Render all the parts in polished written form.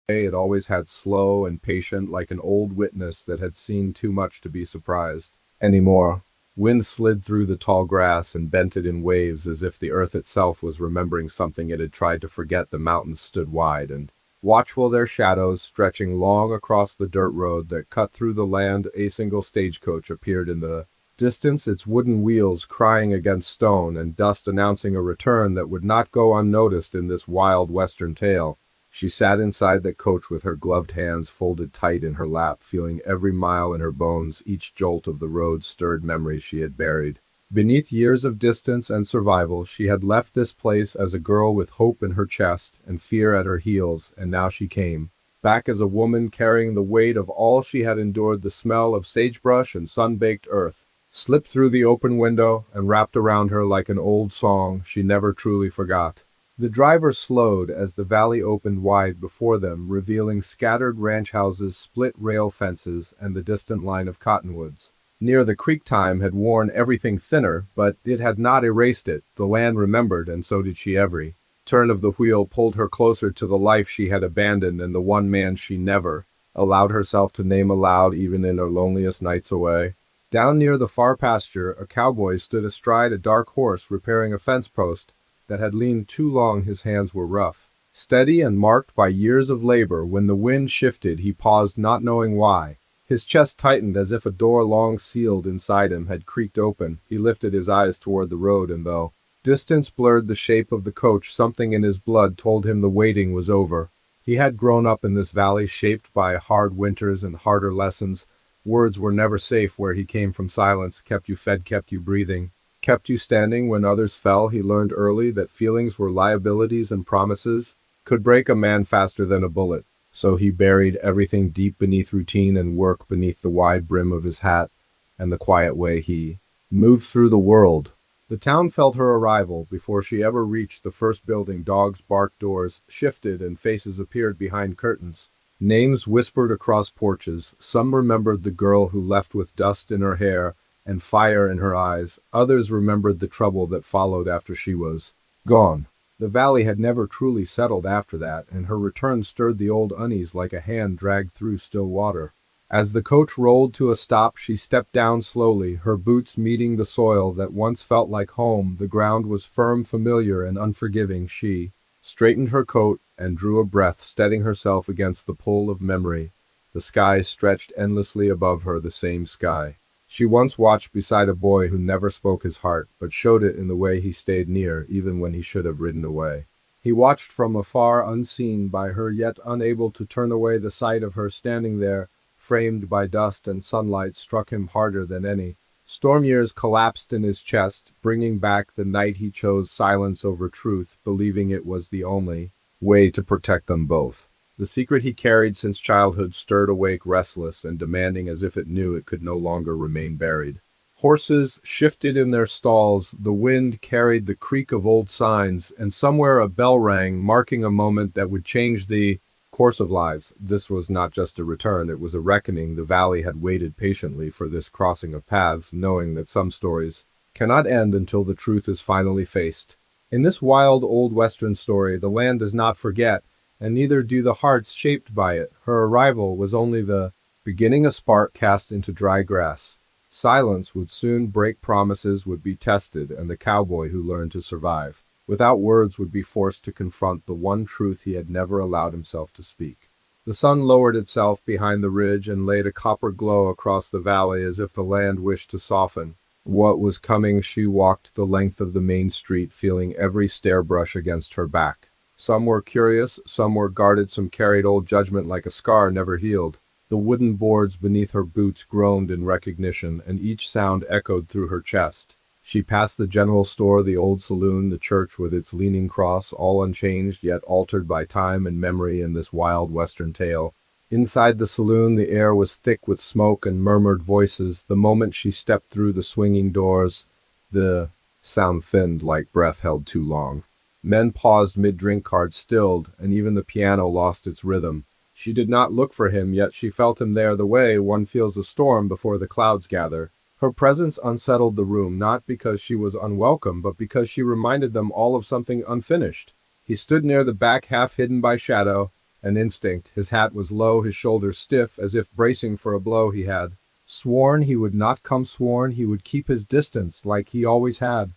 It always had slow and patient, like an old witness that had seen too much to be surprised anymore. Wind slid through the tall grass and bent it in waves as if the earth itself was remembering something it had tried to forget. The mountains stood wide and watchful, their shadows stretching long across the dirt road that cut through the land. A single stagecoach appeared in the distance, its wooden wheels crying against stone and dust, announcing a return that would not go unnoticed in this wild western tale. She sat inside the coach with her gloved hands folded tight in her lap, feeling every mile in her bones. Each jolt of the road stirred memories she had buried beneath years of distance and survival. She had left this place as a girl with hope in her chest and fear at her heels, and now she came back as a woman carrying the weight of all she had endured. The smell of sagebrush and sun-baked earth slipped through the open window and wrapped around her like an old song she never truly forgot. The driver slowed as the valley opened wide before them, revealing scattered ranch houses, split rail fences, and the distant line of cottonwoods. Near the creek, time had worn everything thinner, but it had not erased it. The land remembered, and so did she. Every turn of the wheel pulled her closer to the life she had abandoned and the one man she never allowed herself to name aloud, even in her loneliest nights away. Down near the far pasture, a cowboy stood astride a dark horse, repairing a fence post that had leaned too long. His hands were rough, steady, and marked by years of labor. When the wind shifted, he paused, not knowing why. His chest tightened as if a door long sealed inside him had creaked open. He lifted his eyes toward the road, and though distance blurred the shape of the coach, something in his blood told him the waiting was over. He had grown up in this valley, shaped by hard winters and harder lessons. Words were never safe where he came from. Silence kept you fed, kept you breathing, kept you standing when others fell. He learned early that feelings were liabilities, and promises could break a man faster than a bullet. So he buried everything deep beneath routine and work, beneath the wide brim of his hat and the quiet way he moved through the world. The town felt her arrival before she ever reached the first building. Dogs barked, doors shifted, and faces appeared behind curtains. Names whispered across porches. Some remembered the girl who left with dust in her hair and fire in her eyes. Others remembered the trouble that followed after she was gone. The valley had never truly settled after that, and her return stirred the old unease like a hand dragged through still water. As the coach rolled to a stop, she stepped down slowly, her boots meeting the soil that once felt like home. The ground was firm, familiar, and unforgiving. She straightened her coat and drew a breath, steadying herself against the pull of memory. The sky stretched endlessly above her, the same sky she once watched beside a boy who never spoke his heart, but showed it in the way he stayed near, even when he should have ridden away. He watched from afar, unseen by her, yet unable to turn away. The sight of her standing there, framed by dust and sunlight, struck him harder than any storm. Years collapsed in his chest, bringing back the night he chose silence over truth, believing it was the only way to protect them both. The secret he carried since childhood stirred awake, restless and demanding, as if it knew it could no longer remain buried. Horses shifted in their stalls, the wind carried the creak of old signs, and somewhere a bell rang, marking a moment that would change the course of lives. This was not just a return, it was a reckoning. The valley had waited patiently for this crossing of paths, knowing that some stories cannot end until the truth is finally faced. In this wild old Western story, the land does not forget, and neither do the hearts shaped by it. Her arrival was only the beginning, a spark cast into dry grass. Silence would soon break, promises would be tested, and the cowboy who learned to survive without words would be forced to confront the one truth he had never allowed himself to speak. The sun lowered itself behind the ridge and laid a copper glow across the valley, as if the land wished to soften what was coming. She walked the length of the main street, feeling every stair brush against her back. Some were curious, some were guarded, some carried old judgment like a scar never healed. The wooden boards beneath her boots groaned in recognition, and each sound echoed through her chest. She passed the general store, the old saloon, the church with its leaning cross, all unchanged yet altered by time and memory in this wild western tale. Inside the saloon, the air was thick with smoke and murmured voices. The moment she stepped through the swinging doors, the sound thinned like breath held too long. Men paused mid-drink, cards stilled, and even the piano lost its rhythm. She did not look for him, yet she felt him there, the way one feels a storm before the clouds gather. Her presence unsettled the room, not because she was unwelcome, but because she reminded them all of something unfinished. He stood near the back, half hidden by shadow, An instinct. His hat was low, his shoulders stiff, as if bracing for a blow. He had sworn he would not come, sworn he would keep his distance like he always had.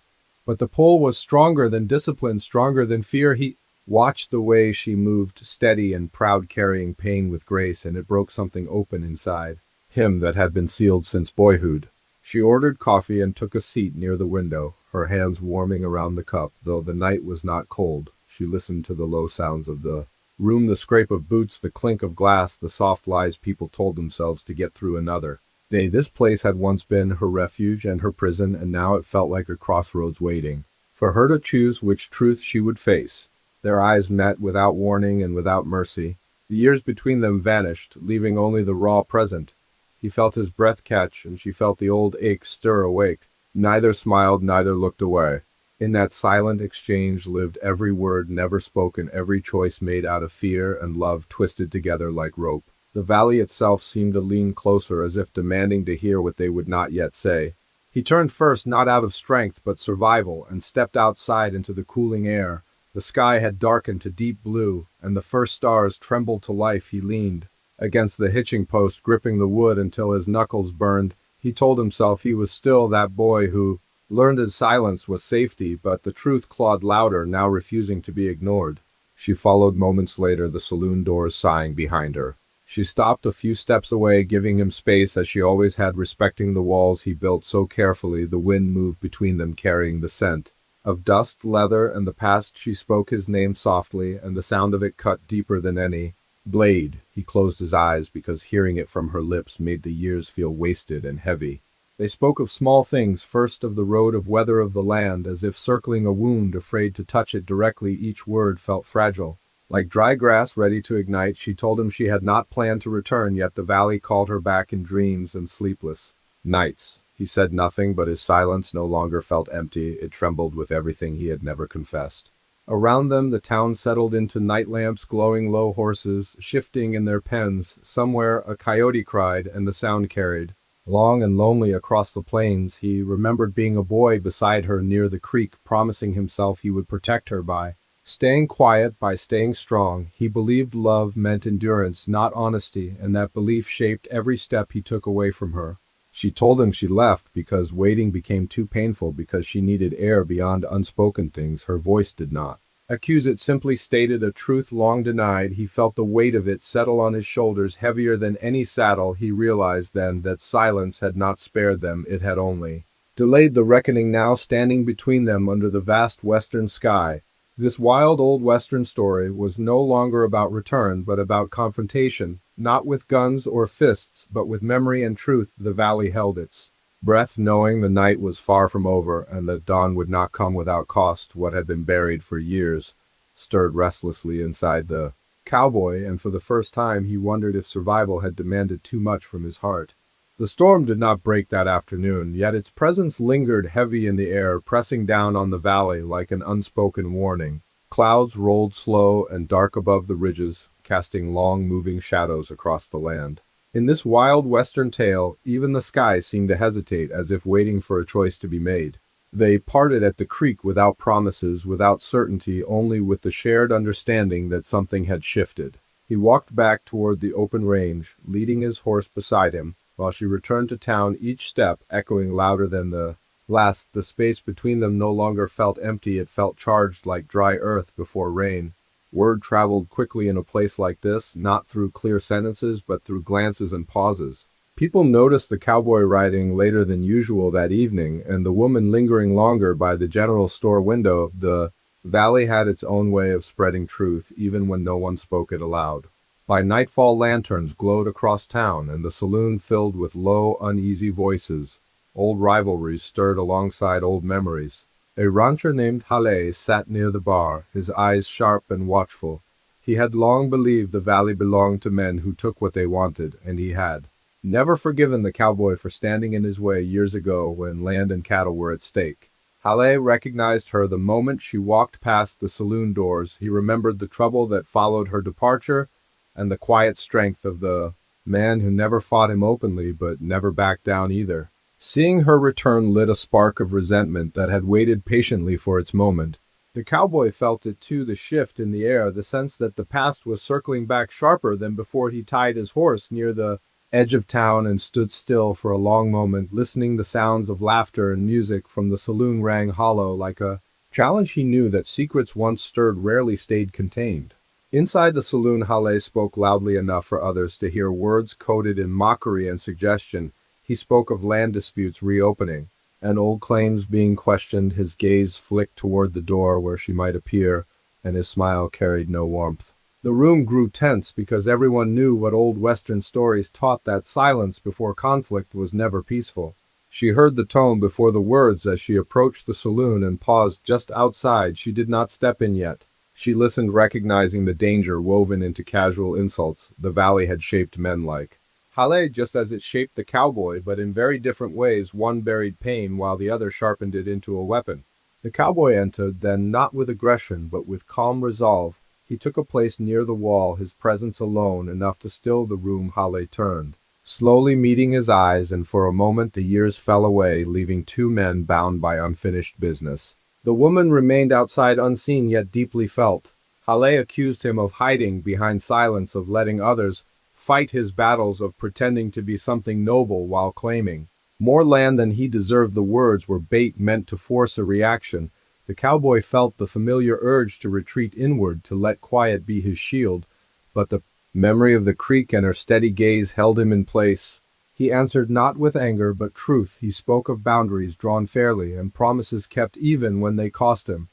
But the pull was stronger than discipline, stronger than fear. He watched the way she moved, steady and proud, carrying pain with grace, and it broke something open inside him that had been sealed since boyhood. She ordered coffee and took a seat near the window, her hands warming around the cup. Though the night was not cold, she listened to the low sounds of the room, the scrape of boots, the clink of glass, the soft lies people told themselves to get through another day. This place had once been her refuge and her prison, and now it felt like a crossroads waiting for her to choose which truth she would face. Their eyes met without warning and without mercy. The years between them vanished, leaving only the raw present. He felt his breath catch, and she felt the old ache stir awake. Neither smiled, neither looked away. In that silent exchange lived every word never spoken, every choice made out of fear and love twisted together like rope. The valley itself seemed to lean closer, as if demanding to hear what they would not yet say. He turned first, not out of strength but survival, and stepped outside into the cooling air. The sky had darkened to deep blue, and the first stars trembled to life. He leaned against the hitching post, gripping the wood until his knuckles burned. He told himself he was still that boy who learned that silence was safety, but the truth clawed louder, now refusing to be ignored. She followed moments later, the saloon doors sighing behind her. She stopped a few steps away, giving him space as she always had, respecting the walls he built so carefully. The wind moved between them, carrying the scent of dust, leather, and the past. She spoke his name softly, and the sound of it cut deeper than any blade. He closed his eyes because hearing it from her lips made the years feel wasted and heavy. They spoke of small things, first of the road, of weather, of the land, as if circling a wound, afraid to touch it directly. Each word felt fragile, like dry grass ready to ignite. She told him she had not planned to return, yet the valley called her back in dreams and sleepless nights. He said nothing, but his silence no longer felt empty. It trembled with everything he had never confessed. Around them the town settled into night lamps, glowing low, horses shifting in their pens. Somewhere a coyote cried, and the sound carried long and lonely across the plains. He remembered being a boy beside her near the creek, promising himself he would protect her by staying quiet, by staying strong. He believed love meant endurance, not honesty, and that belief shaped every step he took away from her. She told him she left because waiting became too painful, because she needed air beyond unspoken things her voice did not accuse. It simply stated a truth long denied. He felt the weight of it settle on his shoulders, heavier than any saddle. He realized then that silence had not spared them, it had only delayed the reckoning. Now standing between them under the vast western sky, this wild old western story was no longer about return, but about confrontation, not with guns or fists, but with memory and truth. The valley held its breath, knowing the night was far from over, and that dawn would not come without cost. What had been buried for years stirred restlessly inside the cowboy, and for the first time he wondered if survival had demanded too much from his heart. The storm did not break that afternoon, yet its presence lingered heavy in the air, pressing down on the valley like an unspoken warning. Clouds rolled slow and dark above the ridges, casting long, moving shadows across the land. In this wild western tale, even the sky seemed to hesitate, as if waiting for a choice to be made. They parted at the creek without promises, without certainty, only with the shared understanding that something had shifted. He walked back toward the open range, leading his horse beside him, while she returned to town, each step echoing louder than the last. The space between them no longer felt empty, it felt charged like dry earth before rain. Word traveled quickly in a place like this, not through clear sentences, but through glances and pauses. People noticed the cowboy riding later than usual that evening, and the woman lingering longer by the general store window. The valley had its own way of spreading truth, even when no one spoke it aloud. By nightfall lanterns glowed across town, and the saloon filled with low, uneasy voices. Old rivalries stirred alongside old memories. A rancher named Halle sat near the bar, his eyes sharp and watchful. He had long believed the valley belonged to men who took what they wanted, and he had never forgiven the cowboy for standing in his way years ago when land and cattle were at stake. Halle recognized her the moment she walked past the saloon doors. He remembered the trouble that followed her departure, and the quiet strength of the man who never fought him openly, but never backed down either. Seeing her return lit a spark of resentment that had waited patiently for its moment. The cowboy felt it too, the shift in the air, the sense that the past was circling back sharper than before. He tied his horse near the edge of town and stood still for a long moment, listening. The sounds of laughter and music from the saloon rang hollow like a challenge. He knew that secrets once stirred rarely stayed contained. Inside the saloon, Halle spoke loudly enough for others to hear, words coded in mockery and suggestion. He spoke of land disputes reopening and old claims being questioned. His gaze flicked toward the door where she might appear, and his smile carried no warmth. The room grew tense because everyone knew what old Western stories taught, that silence before conflict was never peaceful. She heard the tone before the words as she approached the saloon and paused just outside. She did not step in yet. She listened, recognizing the danger woven into casual insults the valley had shaped men like Halle, just as it shaped the cowboy, but in very different ways. One buried pain while the other sharpened it into a weapon. The cowboy entered, then not with aggression, but with calm resolve. He took a place near the wall, his presence alone enough to still the room. Halle turned, slowly meeting his eyes, and for a moment the years fell away, leaving two men bound by unfinished business. The woman remained outside, unseen yet deeply felt. Halle accused him of hiding behind silence, of letting others fight his battles, of pretending to be something noble while claiming more land than he deserved. The words were bait meant to force a reaction. The cowboy felt the familiar urge to retreat inward, to let quiet be his shield, but the memory of the creek and her steady gaze held him in place. He answered not with anger but truth. He spoke of boundaries drawn fairly and promises kept even when they cost him.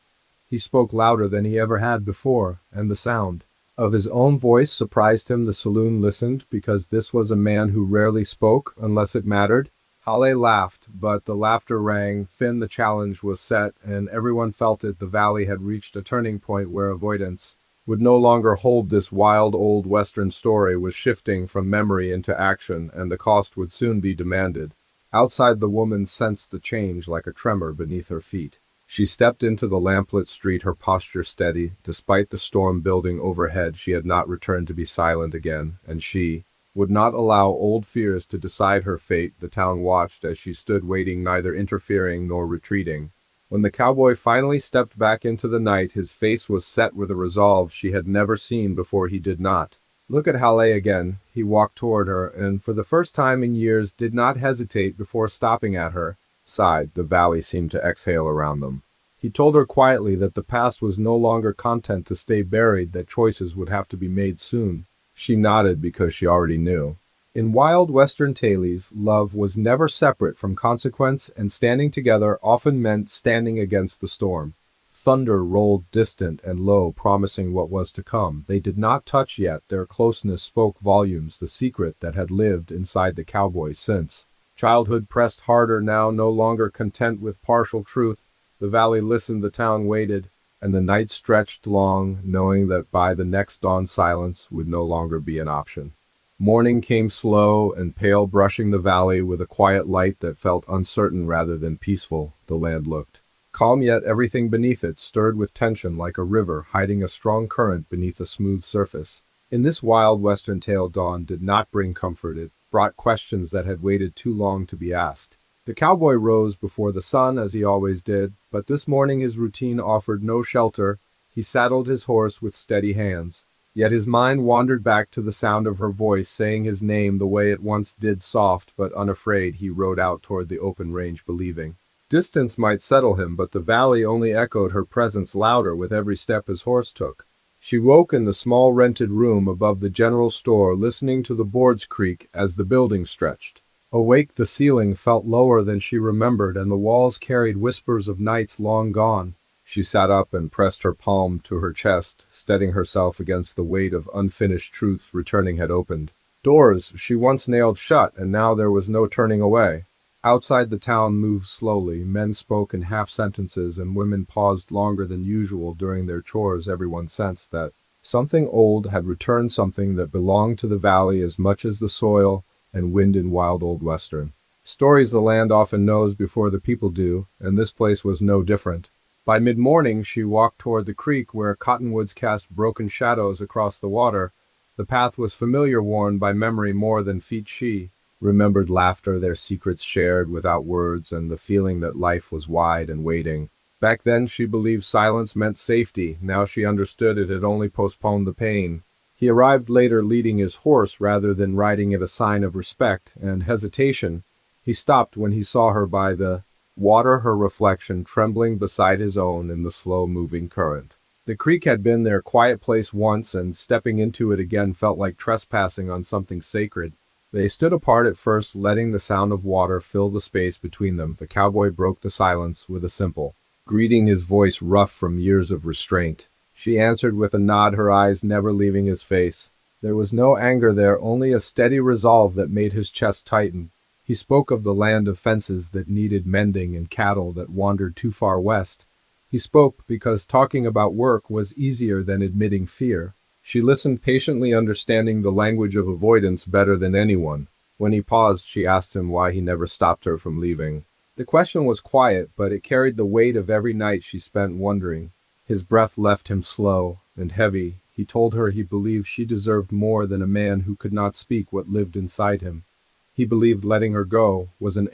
He spoke louder than he ever had before, and the sound of his own voice surprised him. The saloon listened, because this was a man who rarely spoke unless it mattered. Halle laughed, but the laughter rang thin. The challenge was set, and everyone felt it. The valley had reached a turning point where avoidance would no longer hold. This wild old Western story was shifting from memory into action, and the cost would soon be demanded. Outside, the woman sensed the change like a tremor beneath her feet. She stepped into the lamplit street, her posture steady. Despite the storm building overhead, she had not returned to be silent again, and she would not allow old fears to decide her fate. The town watched as she stood waiting, neither interfering nor retreating. When the cowboy finally stepped back into the night, his face was set with a resolve she had never seen before. He did not look at Halle again. He walked toward her, and for the first time in years did not hesitate before stopping at her side. The valley seemed to exhale around them. He told her quietly that the past was no longer content to stay buried, that choices would have to be made soon. She nodded because she already knew. In wild Western tales, love was never separate from consequence, and standing together often meant standing against the storm. Thunder rolled distant and low, promising what was to come. They did not touch yet. Their closeness spoke volumes, the secret that had lived inside the cowboy since childhood pressed harder now, no longer content with partial truth. The valley listened, the town waited, and the night stretched long, knowing that by the next dawn silence would no longer be an option. Morning came slow and pale, brushing the valley with a quiet light that felt uncertain rather than peaceful. The land looked calm, yet everything beneath it stirred with tension, like a river hiding a strong current beneath a smooth surface. In this wild Western tale, dawn did not bring comfort. It brought questions that had waited too long to be asked. The cowboy rose before the sun, as he always did, but this morning his routine offered no shelter. He saddled his horse with steady hands. Yet his mind wandered back to the sound of her voice, saying his name the way it once did, soft but unafraid. He rode out toward the open range, believing distance might settle him, but the valley only echoed her presence louder with every step his horse took. She woke in the small rented room above the general store, listening to the boards creak as the building stretched. Awake, the ceiling felt lower than she remembered, and the walls carried whispers of nights long gone. She sat up and pressed her palm to her chest, steadying herself against the weight of unfinished truth. Returning had opened doors she once nailed shut, and now there was no turning away. Outside, the town moved slowly. Men spoke in half sentences, and women paused longer than usual during their chores. Everyone sensed that something old had returned, something that belonged to the valley as much as the soil and wind in wild old Western stories. The land often knows before the people do, and this place was no different. By mid-morning, she walked toward the creek, where cottonwoods cast broken shadows across the water. The path was familiar, worn by memory more than feet. She remembered laughter, their secrets shared without words, and the feeling that life was wide and waiting. Back then she believed silence meant safety. Now she understood it had only postponed the pain. He arrived later leading his horse rather than riding it, a sign of respect and hesitation. He stopped when he saw her by the water, her reflection trembling beside his own in the slow-moving current. The creek had been their quiet place once, and stepping into it again felt like trespassing on something sacred. They stood apart at first, letting the sound of water fill the space between them. The cowboy broke the silence with a simple greeting, his voice rough from years of restraint. She answered with a nod, her eyes never leaving his face. There was no anger there, only a steady resolve that made his chest tighten. He spoke of the land of fences that needed mending and cattle that wandered too far west. He spoke because talking about work was easier than admitting fear. She listened patiently, understanding the language of avoidance better than anyone. When he paused, she asked him why he never stopped her from leaving. The question was quiet, but it carried the weight of every night she spent wondering. His breath left him slow and heavy. He told her he believed she deserved more than a man who could not speak what lived inside him. He believed letting her go was an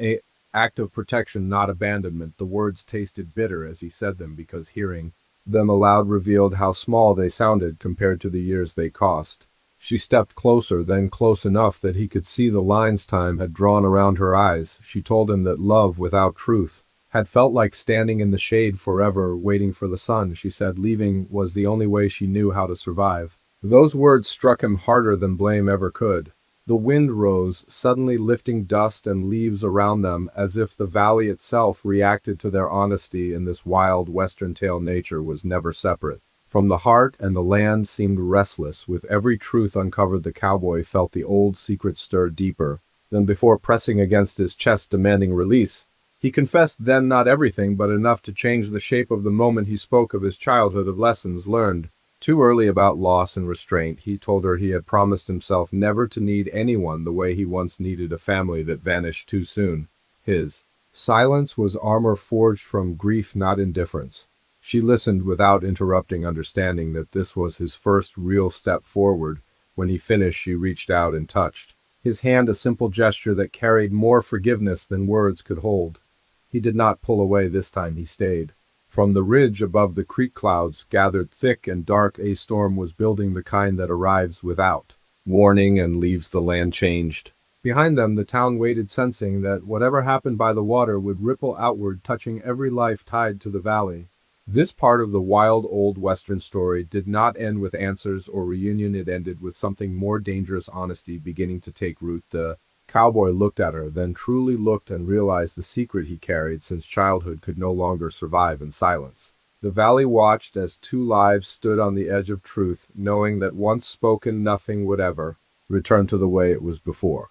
act of protection, not abandonment. The words tasted bitter as he said them because hearing them aloud revealed how small they sounded compared to the years they cost. She stepped closer, then close enough that he could see the lines time had drawn around her eyes. She told him that love without truth had felt like standing in the shade forever, waiting for the sun. She said leaving was the only way she knew how to survive. Those words struck him harder than blame ever could. The wind rose, suddenly lifting dust and leaves around them, as if the valley itself reacted to their honesty. In this wild western tale, nature was never separate from the heart, and the land seemed restless. With every truth uncovered, the cowboy felt the old secret stir deeper than before, pressing against his chest, demanding release. He confessed then not everything, but enough to change the shape of the moment. He spoke of his childhood, of lessons learned too early about loss and restraint. He told her he had promised himself never to need anyone the way he once needed a family that vanished too soon. His silence was armor forged from grief, not indifference. She listened without interrupting, understanding that this was his first real step forward. When he finished, she reached out and touched his hand, a simple gesture that carried more forgiveness than words could hold. He did not pull away this time, he stayed. From the ridge above, the creek clouds gathered thick and dark. A storm was building, the kind that arrives without warning and leaves the land changed. Behind them, the town waited, sensing that whatever happened by the water would ripple outward, touching every life tied to the valley. This part of the wild old western story did not end with answers or reunion. It ended with something more dangerous, honesty beginning to take root. The cowboy looked at her, then truly looked, and realized the secret he carried since childhood could no longer survive in silence. The valley watched as two lives stood on the edge of truth, knowing that once spoken, nothing would ever return to the way it was before.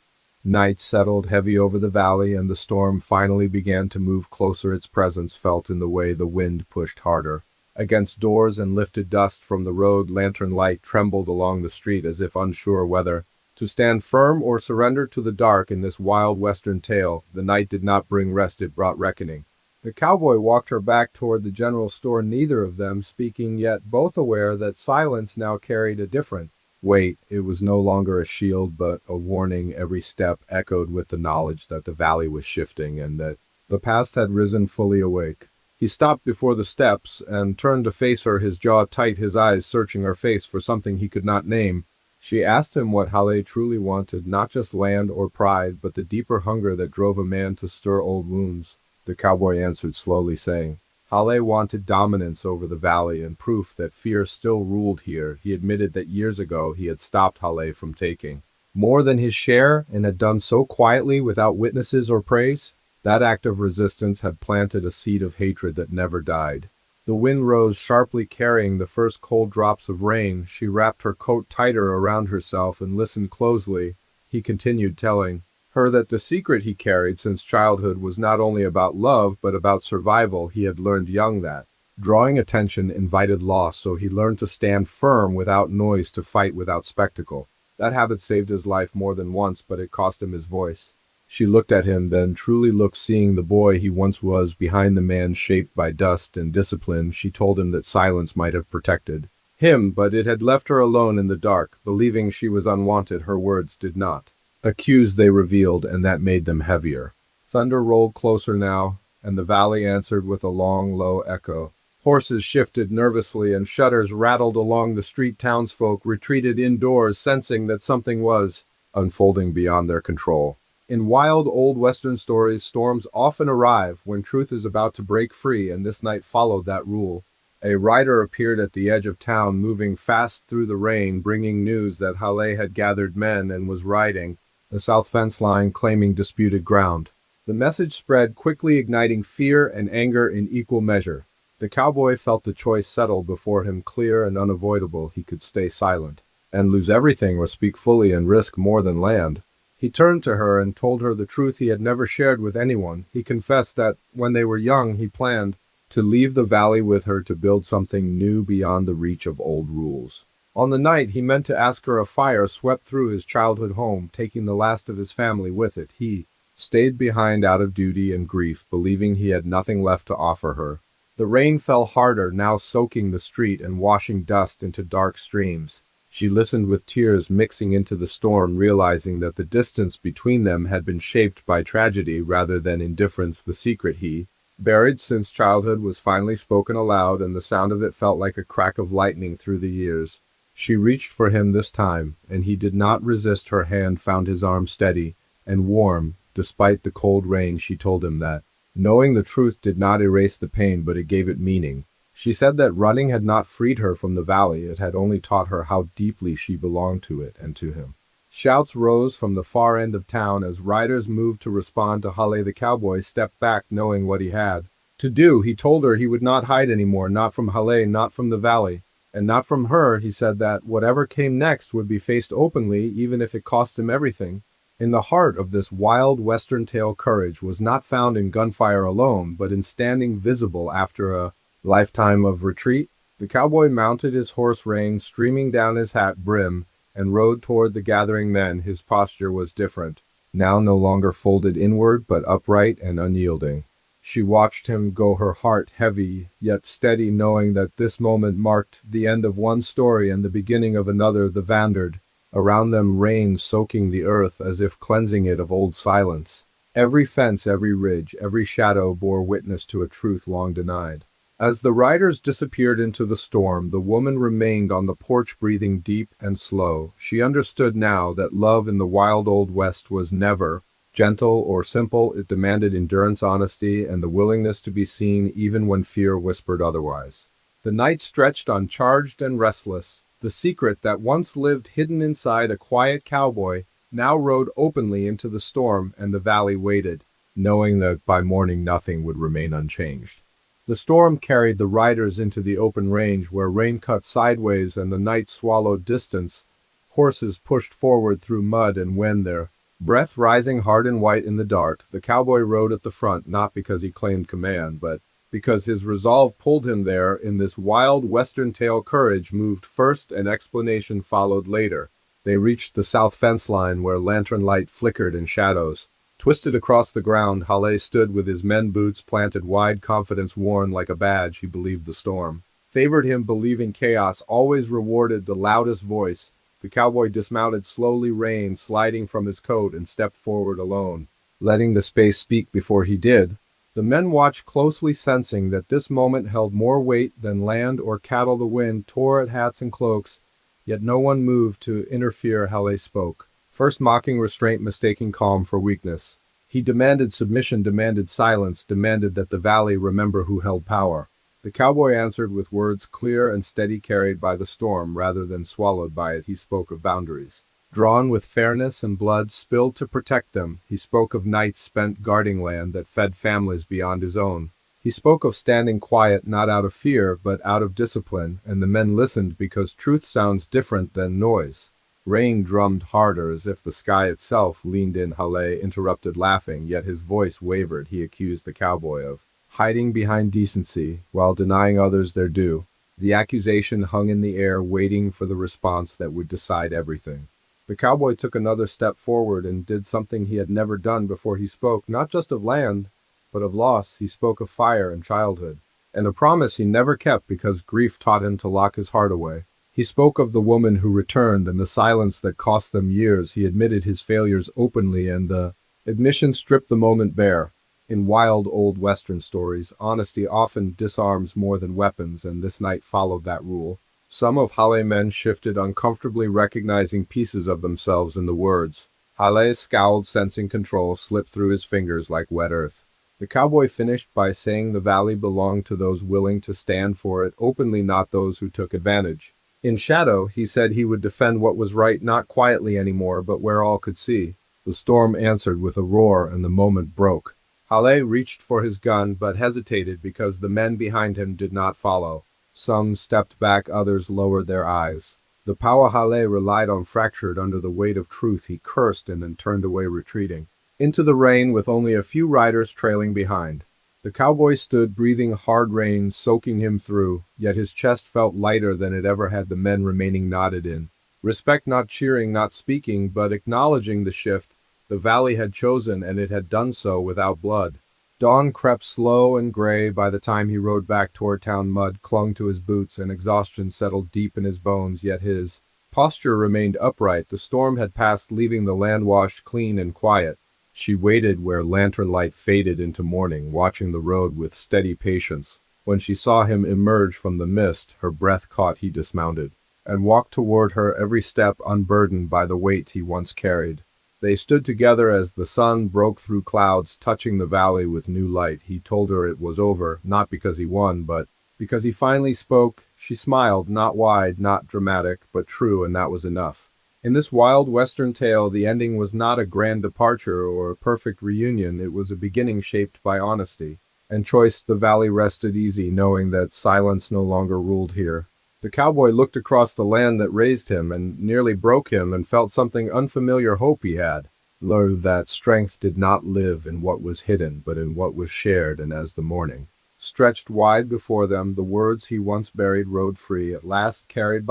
Night settled heavy over the valley, and the storm finally began to move closer. Its presence felt in the way the wind pushed harder against doors and lifted dust from the road. Lantern light trembled along the street, as if unsure whether to stand firm or surrender to the dark. In this wild western tale, the night did not bring rest, it brought reckoning. The cowboy walked her back toward the general store, neither of them speaking, yet both aware that silence now carried a different weight. It was no longer a shield, but a warning. Every step echoed with the knowledge that the valley was shifting and that the past had risen fully awake. He stopped before the steps and turned to face her, his jaw tight, his eyes searching her face for something he could not name. She asked him what Halle truly wanted, not just land or pride, but the deeper hunger that drove a man to stir old wounds. The cowboy answered slowly, saying, Halle wanted dominance over the valley and proof that fear still ruled here. He admitted that years ago he had stopped Halle from taking more than his share, and had done so quietly without witnesses or praise. That act of resistance had planted a seed of hatred that never died. The wind rose sharply, carrying the first cold drops of rain. She wrapped her coat tighter around herself and listened closely. He continued, telling her that the secret he carried since childhood was not only about love, but about survival. He had learned young that drawing attention invited loss, so he learned to stand firm without noise, to fight without spectacle. That habit saved his life more than once, but it cost him his voice. She looked at him, then truly looked, seeing the boy he once was behind the man shaped by dust and discipline. She told him that silence might have protected him, but it had left her alone in the dark. Believing she was unwanted, her words did not accuse, they revealed, and that made them heavier. Thunder rolled closer now, and the valley answered with a long, low echo. Horses shifted nervously and shutters rattled along the street. Townsfolk retreated indoors, sensing that something was unfolding beyond their control. In wild old Western stories, storms often arrive when truth is about to break free, and this night followed that rule. A rider appeared at the edge of town, moving fast through the rain, bringing news that Halle had gathered men and was riding the south fence line, claiming disputed ground. The message spread quickly, igniting fear and anger in equal measure. The cowboy felt the choice settled before him, clear and unavoidable. He could stay silent and lose everything, or speak fully and risk more than land. He turned to her and told her the truth he had never shared with anyone. He confessed that when they were young, he planned to leave the valley with her to build something new beyond the reach of old rules. On the night he meant to ask her, a fire swept through his childhood home, taking the last of his family with it. He stayed behind out of duty and grief, believing he had nothing left to offer her. The rain fell harder, now soaking the street and washing dust into dark streams. She listened with tears mixing into the storm, realizing that the distance between them had been shaped by tragedy rather than indifference. The secret he buried since childhood was finally spoken aloud, and the sound of it felt like a crack of lightning through the years. She reached for him this time, and he did not resist. Her hand found his arm steady and warm, despite the cold rain. She told him that knowing the truth did not erase the pain, but it gave it meaning. She said that running had not freed her from the valley, it had only taught her how deeply she belonged to it and to him. Shouts rose from the far end of town as riders moved to respond to Halle. The cowboy stepped back, knowing what he had to do. He told her he would not hide anymore, not from Halle, not from the valley, and not from her. He said that whatever came next would be faced openly, even if it cost him everything. In the heart of this wild Western tale, courage was not found in gunfire alone, but in standing visible after a lifetime of retreat. The cowboy mounted his horse, reins streaming down his hat brim, and rode toward the gathering men. His posture was different, now no longer folded inward, but upright and unyielding. She watched him go, her heart heavy yet steady, knowing that this moment marked the end of one story and the beginning of another. The vanguard around them, rain soaking the earth as if cleansing it of old silence. Every fence, every ridge, every shadow bore witness to a truth long denied. As the riders disappeared into the storm, the woman remained on the porch, breathing deep and slow. She understood now that love in the wild old West was never gentle or simple. It demanded endurance, honesty, and the willingness to be seen even when fear whispered otherwise. The night stretched on, charged and restless. The secret that once lived hidden inside a quiet cowboy now rode openly into the storm, and the valley waited, knowing that by morning nothing would remain unchanged. The storm carried the riders into the open range where rain cut sideways and the night swallowed distance. Horses pushed forward through mud and wind, their breath rising hard and white in the dark. The cowboy rode at the front, not because he claimed command, but because his resolve pulled him there. In this wild Western tale, courage moved first and explanation followed later. They reached the south fence line where lantern light flickered in shadows. Twisted across the ground, Halle stood with his men boots planted wide, confidence worn like a badge. He believed the storm favored him, believing chaos always rewarded the loudest voice. The cowboy dismounted slowly, rein sliding from his coat, and stepped forward alone, letting the space speak before he did. The men watched closely, sensing that this moment held more weight than land or cattle. The wind tore at hats and cloaks, yet no one moved to interfere. Halle spoke, first mocking restraint, mistaking calm for weakness. He demanded submission, demanded silence, demanded that the valley remember who held power. The cowboy answered with words clear and steady, carried by the storm rather than swallowed by it. He spoke of boundaries drawn with fairness and blood spilled to protect them. He spoke of nights spent guarding land that fed families beyond his own. He spoke of standing quiet, not out of fear, but out of discipline, and the men listened because truth sounds different than noise. Rain drummed harder as if the sky itself leaned in. Halle interrupted, laughing, yet his voice wavered. He accused the cowboy of hiding behind decency while denying others their due. The accusation hung in the air, waiting for the response that would decide everything. The cowboy took another step forward and did something he had never done before. He spoke not just of land, but of loss. He spoke of fire and childhood, and a promise he never kept because grief taught him to lock his heart away. He spoke of the woman who returned and the silence that cost them years. He admitted his failures openly, and the admission stripped the moment bare. In wild old Western stories, honesty often disarms more than weapons, and this night followed that rule. Some of Hale's men shifted, uncomfortably recognizing pieces of themselves in the words. Hale scowled, sensing control slipped through his fingers like wet earth. The cowboy finished by saying the valley belonged to those willing to stand for it openly, not those who took advantage. In shadow, he said he would defend what was right, not quietly anymore, but where all could see. The storm answered with a roar, and the moment broke. Hale reached for his gun, but hesitated because the men behind him did not follow. Some stepped back, others lowered their eyes. The power Hale relied on fractured under the weight of truth. He cursed and then turned away, retreating into the rain with only a few riders trailing behind. The cowboy stood, breathing hard, rain soaking him through, yet his chest felt lighter than it ever had. The men remaining nodded in respect, not cheering, not speaking, but acknowledging the shift the valley had chosen, and it had done so without blood. Dawn crept slow and gray by the time he rode back toward town. Mud clung to his boots and exhaustion settled deep in his bones, yet his posture remained upright. The storm had passed, leaving the land washed clean and quiet. She waited where lantern light faded into morning, watching the road with steady patience. When she saw him emerge from the mist, her breath caught. He dismounted and walked toward her, every step unburdened by the weight he once carried. They stood together as the sun broke through clouds, touching the valley with new light. He told her it was over, not because he won, but because he finally spoke. She smiled, not wide, not dramatic, but true, and that was enough. In this wild Western tale, the ending was not a grand departure or a perfect reunion. It was a beginning shaped by honesty and choice. The valley rested easy, knowing that silence no longer ruled here. The cowboy looked across the land that raised him and nearly broke him, and felt something unfamiliar. Hope he had learned that strength did not live in what was hidden, but in what was shared. And as the morning stretched wide before them, the words he once buried rode free, at last carried by